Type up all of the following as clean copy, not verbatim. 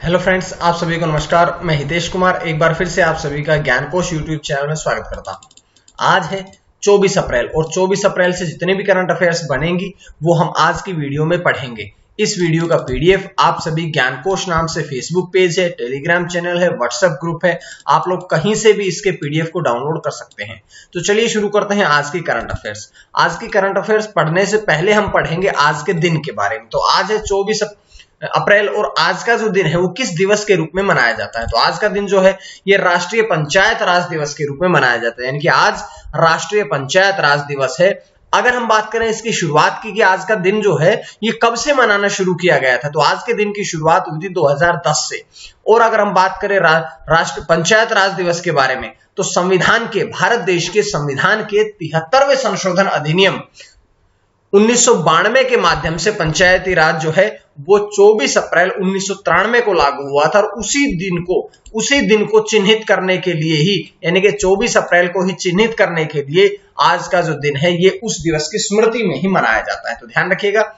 Hello friends, आप सभी को नमस्कार। मैं हितेश कुमार एक बार फिर से आप सभी का ज्ञानकोश यूट्यूब चैनल में स्वागत करता हूं। आज है 24 अप्रैल और 24 अप्रैल से जितने भी करंट अफेयर्स बनेंगी वो हम आज की वीडियो में पढ़ेंगे। इस वीडियो का पीडीएफ आप सभी ज्ञानकोश नाम से फेसबुक पेज है, टेलीग्राम चैनल है, व्हाट्सएप ग्रुप है, आप लोग कहीं से भी इसके पीडीएफ को डाउनलोड कर सकते हैं। तो चलिए शुरू करते हैं आज की करंट अफेयर्स। आज की करंट अफेयर्स पढ़ने से पहले हम पढ़ेंगे आज के दिन के बारे में। तो आज है 24 अप्रैल और आज का जो दिन है वो किस दिवस के रूप में मनाया जाता है। तो आज का दिन जो है ये राष्ट्रीय पंचायत राज दिवस के रूप में मनाया जाता है, यानी कि आज राष्ट्रीय पंचायत राज दिवस है। अगर हम बात करें इसकी शुरुआत की कि आज का दिन जो है ये कब से मनाना शुरू किया गया था, तो आज के दिन की शुरुआत हुई थी 2010 से। और अगर हम बात करें राष्ट्र पंचायत राज दिवस के बारे में, तो संविधान के भारत देश के संविधान के 73वें संशोधन अधिनियम 1992 के माध्यम से पंचायती राज जो है वो 24 अप्रैल 1993 को लागू हुआ था। और उसी दिन को चिन्हित करने के लिए ही, यानी कि 24 अप्रैल को ही चिन्हित करने के लिए आज का जो दिन है ये उस दिवस की स्मृति में ही मनाया जाता है। तो ध्यान रखिएगा,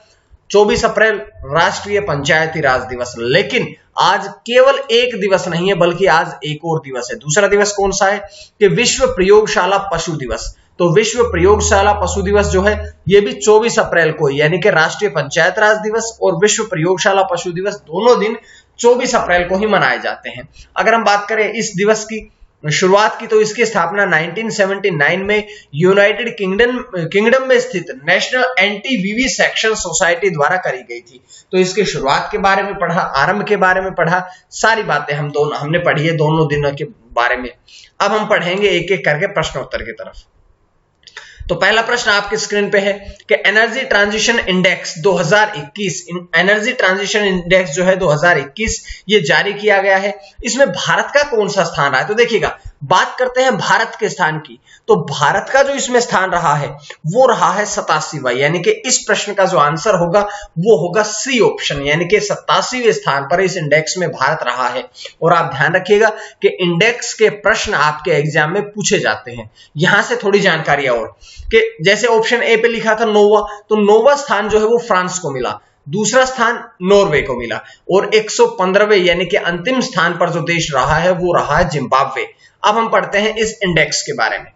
24 अप्रैल राष्ट्रीय पंचायती राज दिवस। लेकिन आज केवल एक दिवस नहीं है बल्कि आज एक और दिवस है। दूसरा दिवस कौन सा है कि विश्व प्रयोगशाला पशु दिवस। तो विश्व प्रयोगशाला पशु दिवस जो है ये भी 24 अप्रैल को, यानी कि राष्ट्रीय पंचायत राज दिवस और विश्व प्रयोगशाला पशु दिवस दोनों दिन 24 अप्रैल को ही मनाए जाते हैं। अगर हम बात करें इस दिवस की शुरुआत की, तो इसकी स्थापना 1979 में यूनाइटेड किंगडम में स्थित नेशनल एंटी वीवी सेक्शन सोसाइटी द्वारा करी गई थी। तो इसकी शुरुआत के बारे में पढ़ा, आरंभ के बारे में पढ़ा, सारी बातें हमने पढ़ी है दोनों दिनों के बारे में। अब हम पढ़ेंगे एक एक करके प्रश्नोत्तर की तरफ। तो पहला प्रश्न आपकी स्क्रीन पे है कि energy transition index 2021, energy transition index जो है 2021 ये जारी किया गया है। इसमें भारत का कौन सा स्थान रहा है? तो देखिएगा, बात करते हैं भारत के स्थान की, तो भारत का जो इसमें स्थान रहा है वो रहा है 87वां, यानी कि इस प्रश्न का जो आंसर होगा वो होगा सी ऑप्शन, यानी कि 87वें स्थान पर इस इंडेक्स में भारत रहा है। और आप ध्यान रखिएगा कि इंडेक्स के प्रश्न आपके एग्जाम में पूछे जाते हैं। यहां से थोड़ी जानकारी और कि जैसे ऑप्शन ए पे लिखा था नोवा, तो नोवा स्थान जो है वो फ्रांस को मिला, दूसरा स्थान नॉर्वे को मिला, और 115वें यानी कि अंतिम स्थान पर जो देश रहा है वो रहा है जिम्बाब्वे। अब हम पढ़ते हैं इस इंडेक्स के बारे में।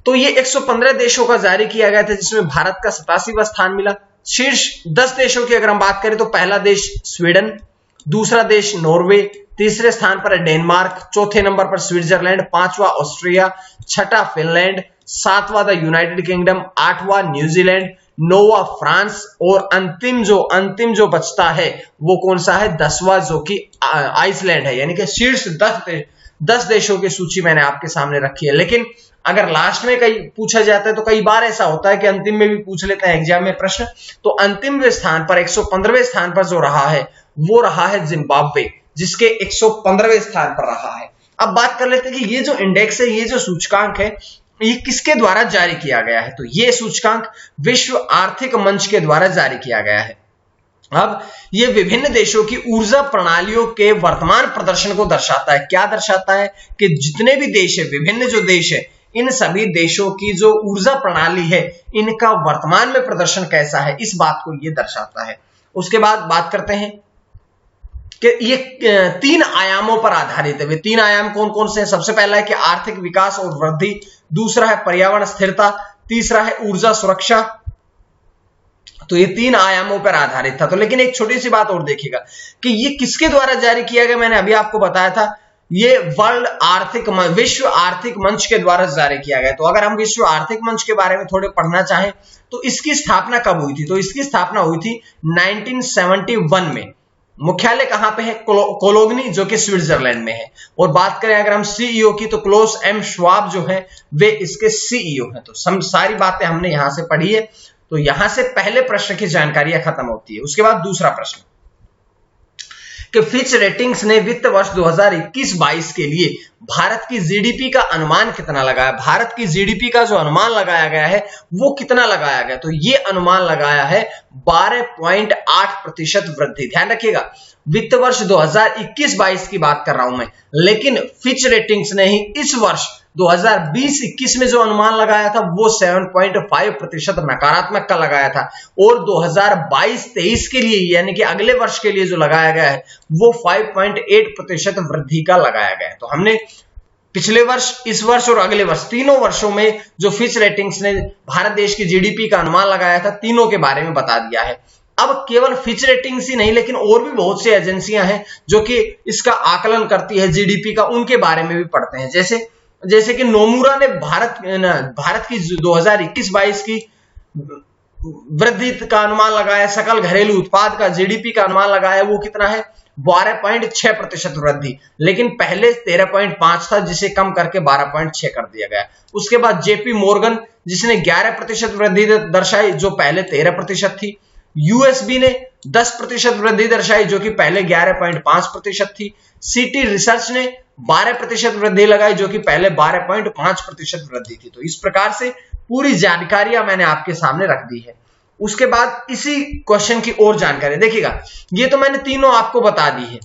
तो ये 115 देशों का जारी किया गया था जिसमें भारत का 87वां स्थान मिला। शीर्ष 10 देशों की अगर हम बात करें तो पहला देश स्वीडन, दूसरा देश नॉर्वे, तीसरे स्थान पर है डेनमार्क, चौथे नंबर पर स्विट्जरलैंड, पांचवा ऑस्ट्रिया, छठा फिनलैंड, सातवां द यूनाइटेड किंगडम, आठवां न्यूजीलैंड, नौवां फ्रांस, और अंतिम जो बचता है वो कौन सा है? 10वां, जो कि आइसलैंड है। यानी कि शीर्ष 10 देशों की सूची मैंने आपके सामने रखी है। लेकिन अगर लास्ट में कहीं पूछा जाता है तो कई बार ऐसा होता है कि अंतिम में भी पूछ लेते हैं एग्जाम में प्रश्न। तो अंतिम स्थान पर 115वें स्थान पर जो रहा है वो रहा है जिम्बाब्वे, जिसके 115वें स्थान पर रहा है। अब बात कर लेते हैं कि ये जो इंडेक्स है, ये जो सूचकांक है, ये किसके द्वारा जारी किया गया है? तो ये सूचकांक विश्व आर्थिक मंच के द्वारा जारी किया गया है। अब ये विभिन्न देशों की ऊर्जा प्रणालियों के वर्तमान प्रदर्शन को दर्शाता है। क्या दर्शाता है? कि जितने भी देश है, विभिन्न जो देश है, इन सभी देशों की जो ऊर्जा प्रणाली है इनका वर्तमान में प्रदर्शन कैसा है, इस बात को ये दर्शाता है। उसके बाद बात करते हैं कि ये 3 आयामों पर आधारित है। वे 3 आयाम कौन कौन से हैं? सबसे पहला है कि आर्थिक विकास और वृद्धि, दूसरा है पर्यावरण स्थिरता, तीसरा है ऊर्जा सुरक्षा। तो ये 3 आयामों पर आधारित था। तो लेकिन एक छोटी सी बात और देखिएगा कि ये किसके द्वारा जारी किया गया, मैंने अभी आपको बताया था, ये विश्व आर्थिक मंच के द्वारा जारी किया गया। तो अगर हम विश्व आर्थिक मंच के बारे में थोड़े पढ़ना चाहें तो इसकी स्थापना कब हुई थी? तो इसकी स्थापना हुई थी 1971 में। मुख्यालय कहां पे है? कोलोगनी, जो कि स्विट्जरलैंड में है। और बात करें अगर हम सीईओ की, तो क्लोस एम श्वाब जो है वे इसके सीईओ हैं। तो सारी बातें हमने यहां से पढ़ी है। तो यहां से पहले प्रश्न की जानकारियां खत्म होती है। उसके बाद दूसरा प्रश्न कि फिच रेटिंग्स ने वित्त वर्ष 2021-22 के लिए भारत की जीडीपी का अनुमान कितना लगाया? भारत की जीडीपी का जो अनुमान लगाया गया है वो कितना लगाया गया? तो ये अनुमान लगाया है 12.8% वृद्धि। ध्यान रखिएगा, वित्त वर्ष 2021-22 की बात कर रहा हूं मैं, लेकिन फिच रेटिंग्स ने ही इस वर्ष 2020-21 में जो अनुमान लगाया था वो 7.5% नकारात्मक का लगाया था, और 2022-23 के लिए यानी कि अगले वर्ष के लिए जो लगाया गया है वो 5.8% वृद्धि का लगाया गया है। तो हमने पिछले वर्ष, इस वर्ष और अगले वर्ष तीनों वर्षों में जो फिच रेटिंग्स ने भारत देश की जीडीपी का अनुमान लगाया था, तीनों के बारे में बता दिया है। अब केवल फिच रेटिंग्स ही नहीं, लेकिन और भी बहुत सी एजेंसियां हैं जो कि इसका आकलन करती है जीडीपी का, उनके बारे में भी पढ़ते हैं। जैसे कि नोमुरा ने भारत की 2021-22 की वृद्धि का अनुमान लगाया, सकल घरेलू उत्पाद का, जीडीपी का अनुमान लगाया, वो कितना है 12.6% वृद्धि, लेकिन पहले 13.5 था जिसे कम करके 12.6 कर दिया गया। उसके बाद जेपी मोर्गन जिसने 11% वृद्धि दर्शाई जो पहले 13% थी। यूएसबी ने 10% वृद्धि दर्शाई जो कि पहले 11.5% थी। सीटी रिसर्च ने 12% वृद्धि लगाई जो कि पहले 12.5% वृद्धि थी। तो इस प्रकार से पूरी जानकारियां मैंने आपके सामने रख दी है। उसके बाद इसी क्वेश्चन की और जानकारी देखिएगा, ये तो मैंने तीनों आपको बता दी है।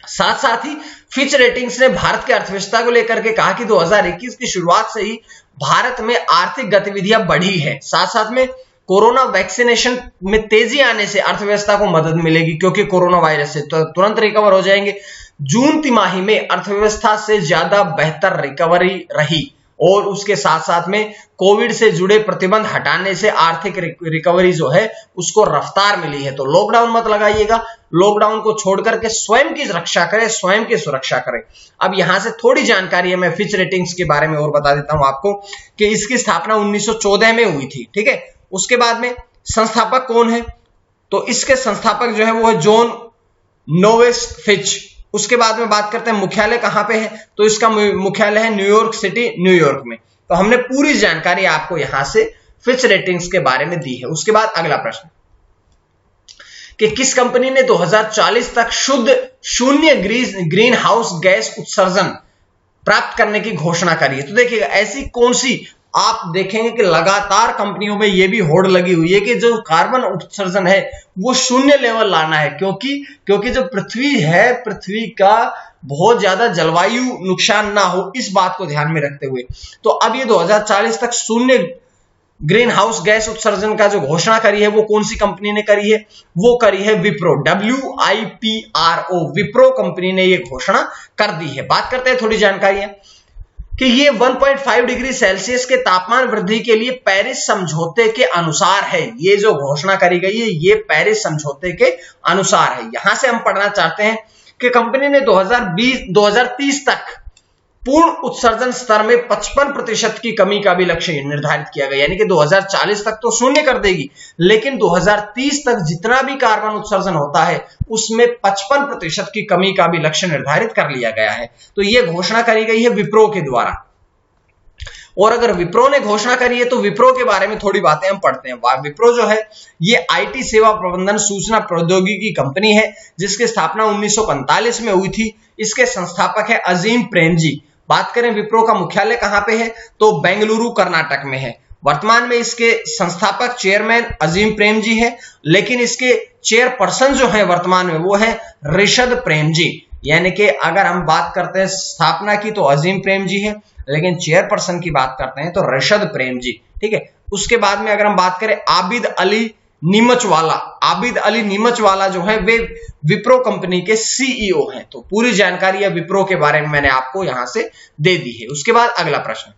साथ साथ ही फिच रेटिंग्स ने भारत की अर्थव्यवस्था को लेकर के कहा कि 2021 की शुरुआत से ही भारत में आर्थिक गतिविधियां बढ़ी है। साथ साथ में कोरोना वैक्सीनेशन में तेजी आने से अर्थव्यवस्था को मदद मिलेगी, क्योंकि कोरोना वायरस से तुरंत रिकवर हो जाएंगे। जून तिमाही में अर्थव्यवस्था से ज्यादा बेहतर रिकवरी रही, और उसके साथ साथ में कोविड से जुड़े प्रतिबंध हटाने से आर्थिक रिकवरी जो है उसको रफ्तार मिली है। तो लॉकडाउन मत लगाइएगा, लॉकडाउन को छोड़कर के स्वयं की रक्षा करें, स्वयं की सुरक्षा करें। अब यहां से थोड़ी जानकारी है, मैं फिच रेटिंग्स के बारे में और बता देता हूं आपको कि इसकी स्थापना 1914 में हुई थी, ठीक है। उसके बाद में संस्थापक कौन है, तो इसके संस्थापक जो है वो है जॉन नोवेस फिच। उसके बाद में बात करते हैं मुख्यालय कहां पे है, तो इसका मुख्यालय है न्यूयॉर्क सिटी, न्यूयॉर्क में। तो हमने पूरी जानकारी आपको यहां से फिच रेटिंग्स के बारे में दी है। उसके बाद अगला प्रश्न कि किस कंपनी ने 2040 तक शुद्ध शून्य ग्रीन हाउस गैस उत्सर्जन प्राप्त करने की घोषणा करी है। तो देखिएगा ऐसी कौन सी, आप देखेंगे कि लगातार कंपनियों में यह भी होड़ लगी हुई है कि जो कार्बन उत्सर्जन है वो शून्य लेवल लाना है, क्योंकि जो पृथ्वी है, पृथ्वी का बहुत ज्यादा जलवायु नुकसान ना हो, इस बात को ध्यान में रखते हुए। तो अब ये 2040 तक शून्य ग्रीन हाउस गैस उत्सर्जन का जो घोषणा करी है वो कौन सी कंपनी ने करी है, वो करी है विप्रो, WIPRO, विप्रो कंपनी ने ये घोषणा कर दी है। बात करते हैं थोड़ी जानकारियां कि ये 1.5 डिग्री सेल्सियस के तापमान वृद्धि के लिए पेरिस समझौते के अनुसार है। ये जो घोषणा करी गई है ये पेरिस समझौते के अनुसार है। यहां से हम पढ़ना चाहते हैं कि कंपनी ने 2030 तक पूर्ण उत्सर्जन स्तर में 55% की कमी का भी लक्ष्य निर्धारित किया गया, यानी कि 2040 तक तो शून्य कर देगी, लेकिन 2030 तक जितना भी कार्बन उत्सर्जन होता है उसमें 55% की कमी का भी लक्ष्य निर्धारित कर लिया गया है। तो यह घोषणा करी गई है विप्रो के द्वारा। और अगर विप्रो ने घोषणा करी है तो विप्रो के बारे में थोड़ी बातें हम पढ़ते हैं। विप्रो जो है ये IT सेवा प्रबंधन सूचना प्रौद्योगिकी कंपनी है जिसकी स्थापना 1945 में हुई थी। इसके संस्थापक है अजीम प्रेमजी। बात करें विप्रो का मुख्यालय कहां पे है, तो बेंगलुरु कर्नाटक में है। वर्तमान में इसके संस्थापक चेयरमैन अजीम प्रेमजी है, लेकिन इसके चेयरपर्सन जो है वर्तमान में वो है ऋषद प्रेमजी। यानी कि अगर हम बात करते हैं स्थापना की तो अजीम प्रेमजी है, लेकिन चेयरपर्सन की बात करते हैं तो ऋषद प्रेमजी, ठीक है। उसके बाद में अगर हम बात करें आबिद अली नीमचवाला जो है वे विप्रो कंपनी के CEO हैं। तो पूरी जानकारी विप्रो के बारे में मैंने आपको यहां से दे दी है। उसके बाद अगला प्रश्न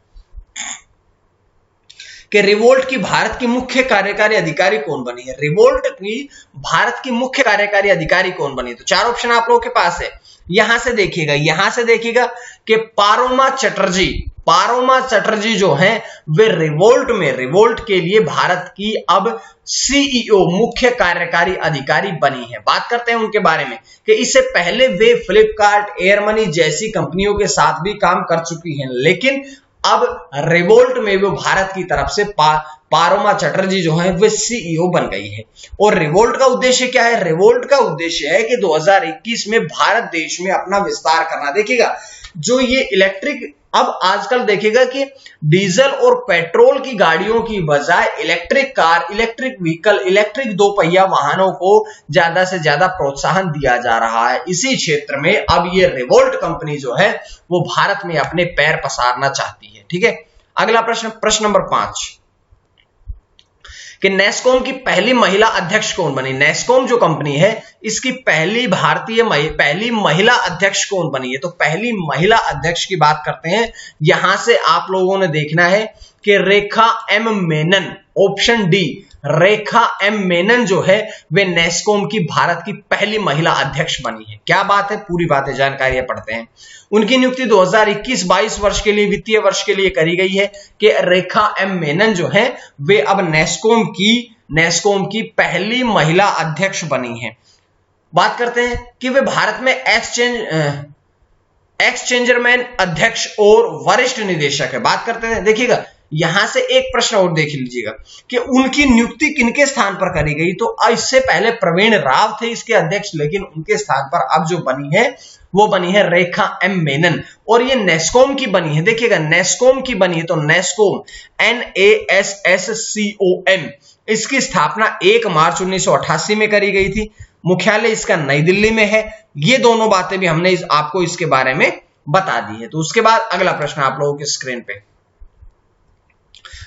कि रिवोल्ट की भारत की मुख्य कार्यकारी अधिकारी कौन बनी है। रिवोल्ट की भारत की मुख्य कार्यकारी अधिकारी कौन बनी है, तो चार ऑप्शन आप लोगों के पास है। यहां से देखिएगा कि पारोमा चटर्जी जो हैं वे रिवोल्ट के लिए भारत की अब CEO मुख्य कार्यकारी अधिकारी बनी है। बात करते हैं उनके बारे में कि इससे पहले वे फ्लिपकार्ट, एयर मनी जैसी कंपनियों के साथ भी काम कर चुकी हैं, लेकिन अब रिवोल्ट में वो भारत की तरफ से पारोमा चटर्जी जो है वे CEO बन गई है। और रिवोल्ट का उद्देश्य क्या है, रिवोल्ट का उद्देश्य है कि 2021 में भारत देश में अपना विस्तार करना। देखिएगा जो ये इलेक्ट्रिक अब आजकल देखिएगा कि डीजल और पेट्रोल की गाड़ियों की बजाय electric car, electric vehicle, electric दो पहिया वाहनों को ज्यादा से ज्यादा प्रोत्साहन दिया जा रहा है। इसी क्षेत्र में अब ये रिवोल्ट कंपनी जो है वो भारत में अपने पैर पसारना चाहती है। ठीक है, अगला प्रश्न, प्रश्न नंबर 5 कि नेस्कॉम की पहली महिला अध्यक्ष कौन बनी। नेस्कॉम जो कंपनी है इसकी पहली महिला अध्यक्ष कौन बनी है। तो पहली महिला अध्यक्ष की बात करते हैं, यहां से आप लोगों ने देखना है कि रेखा एम मेनन, ऑप्शन डी, रेखा एम मेनन जो है वे नेस्कॉम की भारत की पहली महिला अध्यक्ष बनी है। क्या बात है, पूरी बातें जानकारियां पढ़ते हैं। उनकी नियुक्ति 2021-22 वर्ष के लिए, वित्तीय वर्ष के लिए करी गई है कि रेखा एम मेनन जो है वे अब नेस्कॉम की पहली महिला अध्यक्ष बनी है। बात करते हैं कि वे भारत में एक्सचेंजरमैन अध्यक्ष और वरिष्ठ निदेशक है। बात करते हैं, देखिएगा यहां से एक प्रश्न और देख लीजिएगा कि उनकी नियुक्ति किनके स्थान पर करी गई। तो इससे पहले प्रवीण राव थे इसके अध्यक्ष, लेकिन उनके स्थान पर अब जो बनी है वो बनी है रेखा एम मेनन, और ये नेस्कॉम की बनी है। देखिएगा नेस्कॉम की बनी है, तो नेस्कॉम NASSCOM, इसकी स्थापना 1 मार्च 1988 में करी गई थी। मुख्यालय इसका नई दिल्ली में है। ये दोनों बातें भी हमने आपको इसके बारे में बता दी है। तो उसके बाद अगला प्रश्न आप लोगों की स्क्रीन पे।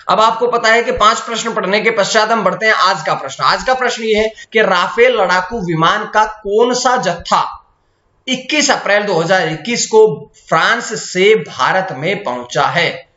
अब आपको पता है कि 5 प्रश्न पढ़ने के पश्चात हम बढ़ते हैं आज का प्रश्न। आज का प्रश्न यह है कि राफेल लड़ाकू विमान का कौन सा जत्था 21 अप्रैल 2021 को फ्रांस से भारत में पहुंचा है।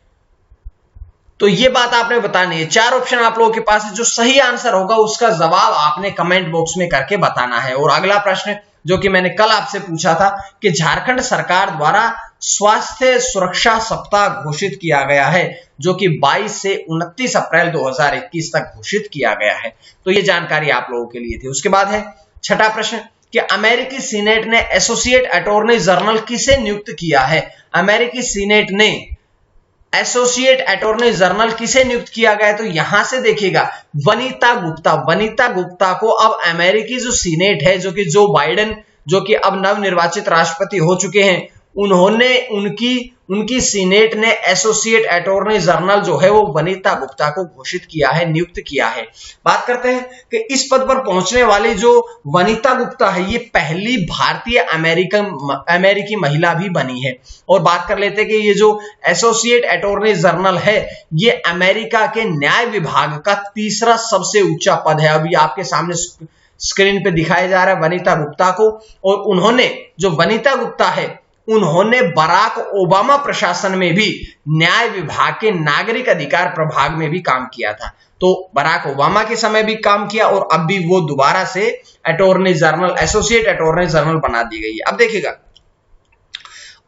तो ये बात आपने बतानी है। 4 ऑप्शन आप लोगों के पास है, जो सही आंसर होगा उसका जवाब आपने कमेंट बॉक्स में करके बताना है। और अगला प्रश्न जो कि मैंने कल आपसे पूछा था कि झारखंड सरकार द्वारा स्वास्थ्य सुरक्षा सप्ताह घोषित किया गया है, जो कि 22 से 29 अप्रैल 2021 तक घोषित किया गया है। तो ये जानकारी आप लोगों के लिए थी। उसके बाद है 6ठा प्रश्न कि अमेरिकी सीनेट ने एसोसिएट अटॉर्नी जनरल किसे नियुक्त किया है। अमेरिकी सीनेट ने एसोसिएट अटॉर्नी जनरल किसे नियुक्त किया गया है। तो यहां से देखिएगा वनिता गुप्ता को अब अमेरिकी जो सीनेट है, जो कि जो बाइडेन, जो कि अब नवनिर्वाचित राष्ट्रपति हो चुके हैं, उन्होंने उनकी सीनेट ने एसोसिएट अटॉर्नी जनरल जो है वो वनिता गुप्ता को घोषित किया है, नियुक्त किया है। बात करते हैं कि इस पद पर पहुंचने वाली जो वनिता गुप्ता है ये पहली भारतीय अमेरिकी महिला भी बनी है। और बात कर लेते हैं कि ये जो एसोसिएट अटॉर्नी जनरल है ये अमेरिका के न्याय विभाग का तीसरा सबसे ऊंचा पद है। अभी आपके सामने स्क्रीन पे दिखाया जा रहा है वनिता गुप्ता को। और उन्होंने, जो वनिता गुप्ता है, उन्होंने बराक ओबामा प्रशासन में भी न्याय विभाग के नागरिक अधिकार प्रभाग में भी काम किया था। तो बराक ओबामा के समय भी काम किया और अब भी वो दोबारा से attorney general, associate attorney general बना दी गई है। अब देखिएगा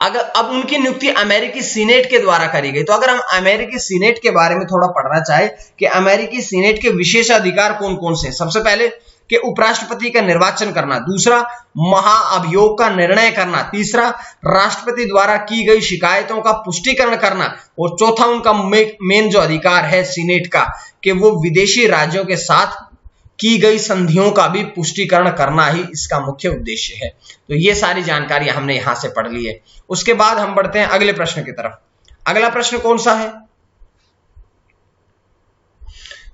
अब उनकी नियुक्ति अमेरिकी सीनेट के द्वारा करी गई। तो अगर हम अमेरिकी सीनेट के बारे में थोड़ा पढ़ना चाहे कि अमेरिकी सीनेट के विशेषाधिकार कौन कौन से, सबसे पहले कि उपराष्ट्रपति का निर्वाचन करना, दूसरा महाअभियोग का निर्णय करना, तीसरा राष्ट्रपति द्वारा की गई शिकायतों का पुष्टिकरण करना, और चौथा उनका मेन जो अधिकार है सीनेट का कि वो विदेशी राज्यों के साथ की गई संधियों का भी पुष्टिकरण करना ही इसका मुख्य उद्देश्य है। तो ये सारी जानकारी हमने यहां से पढ़ ली है। उसके बाद हम बढ़ते हैं अगले प्रश्न की तरफ। अगला प्रश्न कौन सा है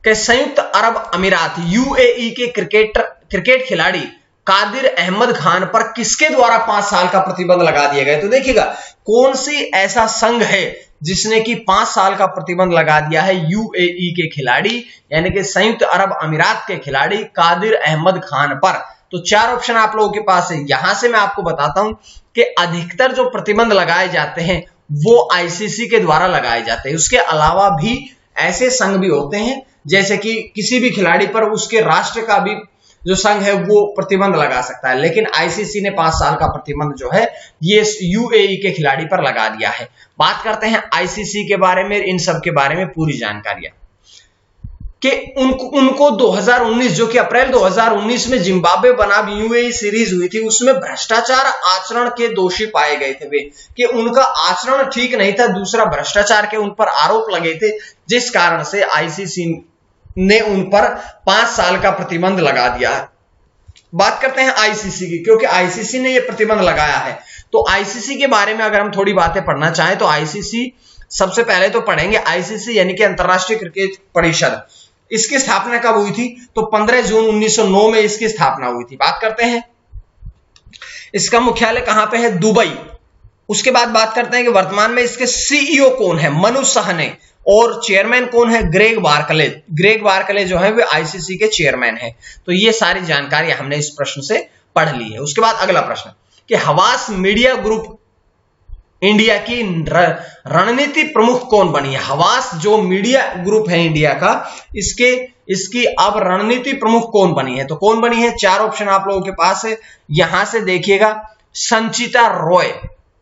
कि संयुक्त अरब अमीरात यूएई के क्रिकेट खिलाड़ी कादिर अहमद खान पर किसके द्वारा 5 साल का प्रतिबंध लगा दिया गया। तो देखिएगा कौन सी ऐसा संघ है जिसने कि 5 साल का प्रतिबंध लगा दिया है यूएई के खिलाड़ी, यानी कि संयुक्त अरब अमीरात के खिलाड़ी कादिर अहमद खान पर। तो 4 ऑप्शन आप लोगों के पास है। यहां से मैं आपको बताता हूं कि अधिकतर जो प्रतिबंध लगाए जाते हैं वो आईसीसी के द्वारा लगाए जाते हैं। उसके अलावा भी ऐसे संघ भी होते हैं, जैसे कि किसी भी खिलाड़ी पर उसके राष्ट्र का भी जो संघ है वो प्रतिबंध लगा सकता है, लेकिन आईसीसी ने 5 साल का प्रतिबंध जो है ये यूएई के खिलाड़ी पर लगा दिया है। बात करते हैं आईसीसी के बारे में, इन सब के बारे में पूरी जानकारियां कि उनको 2019, जो कि अप्रैल 2019 में जिम्बाब्वे बनाम यूएई सीरीज हुई थी, उसमें भ्रष्टाचार आचरण के दोषी पाए गए थे वे, कि उनका आचरण ठीक नहीं था। दूसरा, भ्रष्टाचार के उन पर आरोप लगे थे, जिस कारण से आईसीसी ने उन पर 5 साल का प्रतिबंध लगा दिया है। बात करते हैं आईसीसी की, क्योंकि आईसीसी ने यह प्रतिबंध लगाया है। तो आईसीसी के बारे में अगर हम थोड़ी बातें पढ़ना चाहें तो आईसीसी सबसे पहले तो पढ़ेंगे। आईसीसी यानी कि अंतरराष्ट्रीय क्रिकेट परिषद, इसकी स्थापना कब हुई थी? तो 15 जून 1909 में इसकी स्थापना हुई थी। बात करते हैं इसका मुख्यालय कहां पे है? दुबई। उसके बाद बात करते हैं कि वर्तमान में इसके सीईओ कौन है? मनु साहनी। और चेयरमैन कौन है? Greg Barclay. ग्रेग बार्कले जो है वे आईसीसी के चेयरमैन है। तो ये सारी जानकारी हमने इस प्रश्न से पढ़ ली है। उसके बाद अगला प्रश्न कि हवास मीडिया ग्रुप इंडिया की रणनीति प्रमुख कौन बनी है? हवास जो मीडिया ग्रुप है इंडिया का, इसकी अब रणनीति प्रमुख कौन बनी है? तो कौन बनी है? 4 ऑप्शन आप लोगों के पास है, यहां से देखिएगा। संचिता रॉय,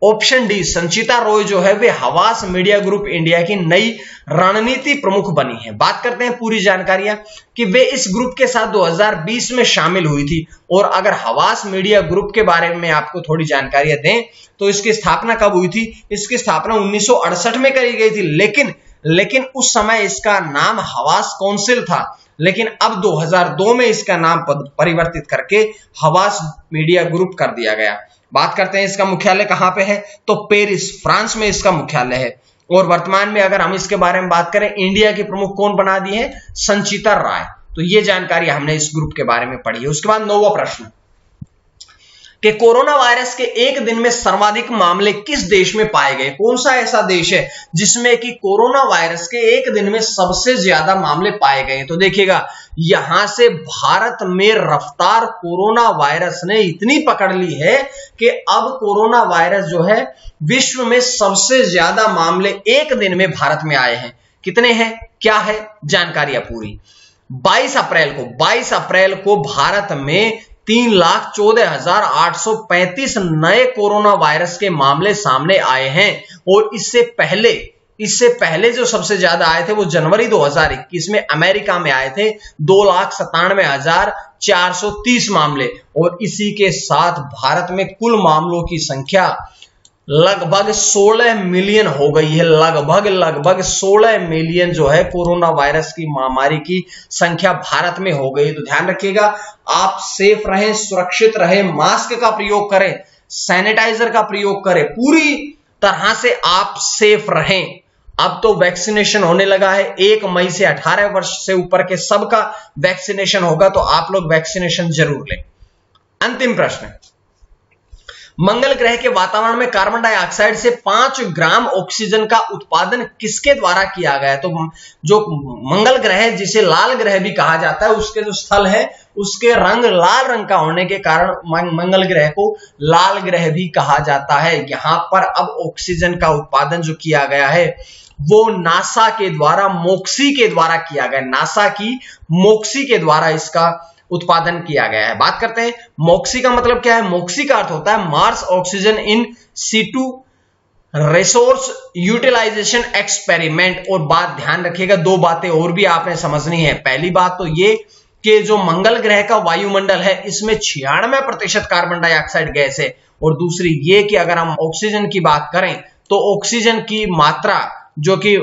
ऑप्शन डी संचिता रॉय जो है वे हवास मीडिया ग्रुप इंडिया की नई रणनीति प्रमुख बनी है। बात करते हैं पूरी जानकारियां कि वे इस ग्रुप के साथ 2020 में शामिल हुई थी। और अगर हवास मीडिया ग्रुप के बारे में आपको थोड़ी जानकारियां दें तो इसकी स्थापना कब हुई थी? इसकी स्थापना 1968 में करी गई थी, लेकिन उस समय इसका नाम हवास काउंसिल था। लेकिन अब 2002 में इसका नाम परिवर्तित करके हवास मीडिया ग्रुप कर दिया गया। बात करते हैं इसका मुख्यालय कहां पे है? तो पेरिस, फ्रांस में इसका मुख्यालय है। और वर्तमान में अगर हम इसके बारे में बात करें, इंडिया के प्रमुख कौन बना दिए हैं? संचिता राय। तो ये जानकारी हमने इस ग्रुप के बारे में पढ़ी है। उसके बाद 9वां प्रश्न कि कोरोना वायरस के एक दिन में सर्वाधिक मामले किस देश में पाए गए? कौन सा ऐसा देश है जिसमें कि कोरोना वायरस के एक दिन में सबसे ज्यादा मामले पाए गए? तो देखिएगा, यहां से भारत में रफ्तार कोरोना वायरस ने इतनी पकड़ ली है कि अब कोरोना वायरस जो है विश्व में सबसे ज्यादा मामले एक दिन में भारत में आए हैं। कितने हैं, क्या है, जानकारियां पूरी। 22 अप्रैल को भारत में 3,14,835 नए कोरोना वायरस के मामले सामने आए हैं। और इससे पहले जो सबसे ज्यादा आए थे वो जनवरी 2021 में अमेरिका में आए थे, 2,97,430 मामले। और इसी के साथ भारत में कुल मामलों की संख्या लगभग 16 मिलियन हो गई है। लगभग 16 मिलियन जो है कोरोना वायरस की महामारी की संख्या भारत में हो गई। तो ध्यान रखिएगा, आप सेफ रहें, सुरक्षित रहें, मास्क का प्रयोग करें, सैनिटाइजर का प्रयोग करें, पूरी तरह से आप सेफ रहें। अब तो वैक्सीनेशन होने लगा है, 1 मई से 18 वर्ष से ऊपर के सबका वैक्सीनेशन होगा, तो आप लोग वैक्सीनेशन जरूर लें। अंतिम प्रश्न, मंगल ग्रह के वातावरण में कार्बन डाइऑक्साइड से 5 ग्राम ऑक्सीजन का उत्पादन किसके द्वारा किया गया है? तो जो मंगल ग्रह है, जिसे लाल ग्रह भी कहा जाता है, उसके जो स्थल है उसके रंग लाल रंग का होने के कारण मंगल ग्रह को लाल ग्रह भी कहा जाता है। यहां पर अब ऑक्सीजन का उत्पादन जो किया गया है वो नासा के द्वारा, मोक्सी के द्वारा किया गया। नासा की मोक्सी के द्वारा इसका उत्पादन किया गया है। बात करते हैं मोक्सी का मतलब क्या है? मोक्सी का अर्थ होता है Mars oxygen in situ resource utilisation experiment. और बात ध्यान रखिएगा, 2 बातें और भी आपने समझनी है। पहली बात तो ये कि जो मंगल ग्रह का वायुमंडल है इसमें 96% कार्बन डाइऑक्साइड गैस है। और दूसरी ये कि अगर हम ऑक्सीजन की बात करें तो ऑक्सीजन की मात्रा जो कि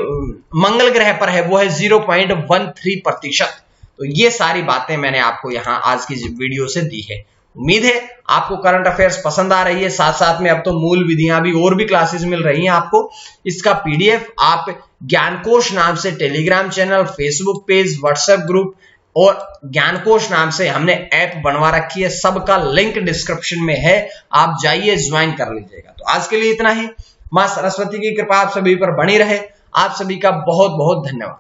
मंगल ग्रह पर है वो है 0.13%। तो ये सारी बातें मैंने आपको यहां आज की वीडियो से दी है। उम्मीद है आपको करंट अफेयर्स पसंद आ रही है। साथ साथ में अब तो मूल विधियां भी और भी क्लासेस मिल रही हैं आपको। इसका पीडीएफ आप ज्ञानकोश नाम से Telegram channel, Facebook page, WhatsApp group और ज्ञानकोश नाम से हमने ऐप बनवा रखी है, सबका लिंक डिस्क्रिप्शन में है, आप जाइए ज्वाइन कर लीजिएगा। तो आज के लिए इतना ही। मां सरस्वती की कृपा आप सभी पर बनी रहे। आप सभी का बहुत बहुत धन्यवाद।